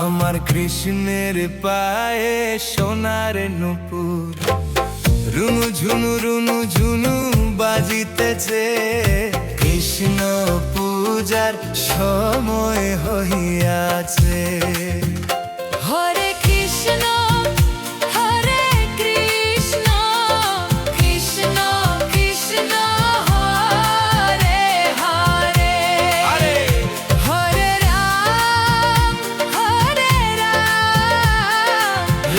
আমার কৃষ্ণের পায়ে সোনার নুপুর, রুনু ঝুনু বাজিতেছে। কৃষ্ণ পূজার সময় হইয়াছে। হরে কৃষ্ণ হরে কৃষ্ণ, কৃষ্ণ কৃষ্ণ হরে হরে, হরে রাম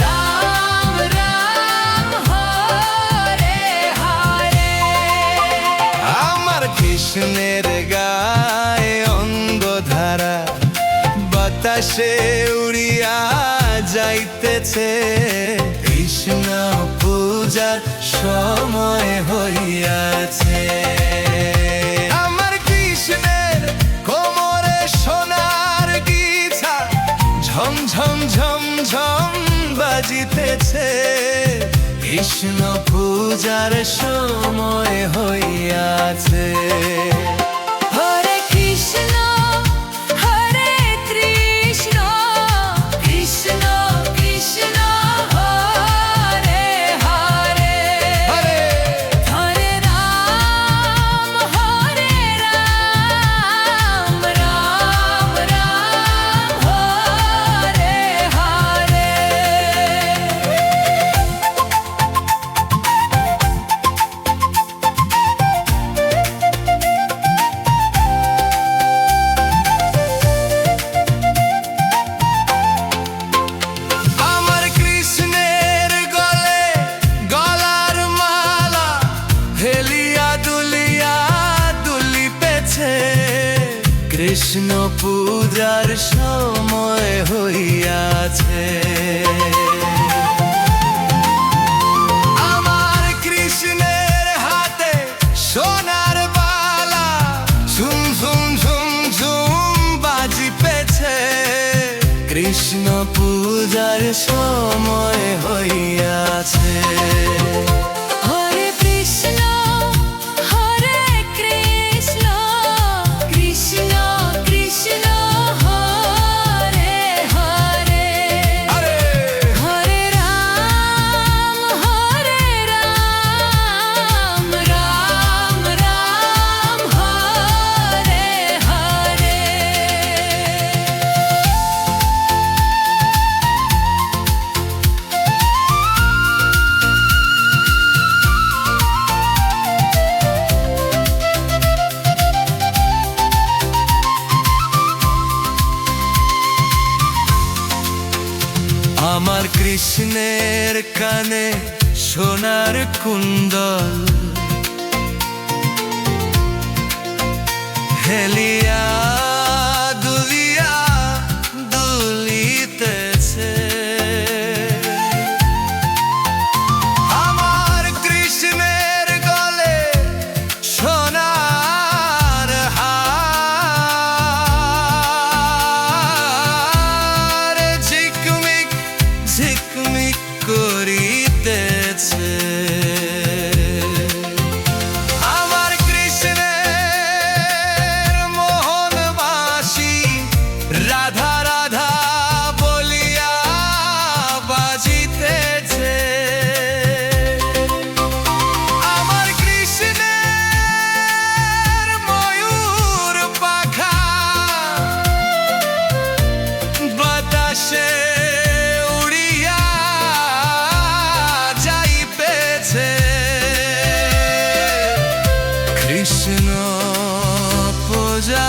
রাম রাম হরে হরে। আমার কৃষ্ণের গায়ে অঙ্গধারা বাতাসে উড়িয়া যাইতেছে। কৃষ্ণ পূজার সময় হইয়াছে। আমার কৃষ্ণের কোমরে সোনার গিছা ঝম ঝম ঝম ঝম বাজিতেছে। কৃষ্ণ পূজার সময় হইয়াছে। হরে কৃষ্ণ হরে কৃষ্ণ, কৃষ্ণ কৃষ্ণ হরে হরে, হরে রাম রাম রাম হরে হরে। আমার কৃষ্ণের গলে গলার মালা হেলিয়া দুলিয়া দুলিতেছে। কৃষ্ণ পূজার সময় হইয়াছে। আমার কৃষ্ণের হাতে সোনার বালা ঝুম ঝুম ঝুম ঝুম বাজিতেছে। কৃষ্ণ পূজার সময় হইয়াছে। হরে কৃষ্ণ হরে কৃষ্ণ, কৃষ্ণ কৃষ্ণ হরে হরে, হরে রাম রাম রাম হরে হরে। আমার কৃষ্ণের কানে সোনার কুণ্ডল হেলিয়া দুলিয়া দুলিতেছে। আমার কৃষ্ণের গলে সোনার হার ঝিকমিক ঝিকমিক করিতেছে। আমার কৃষ্ণের মোহন বাঁশি রাধা রাধা বলিয়া বাজিতেছে। আমার কৃষ্ণের ময়ূর পাখা বাতাসে উড়িয়া যাইতেছে। কৃষ্ণ পূজা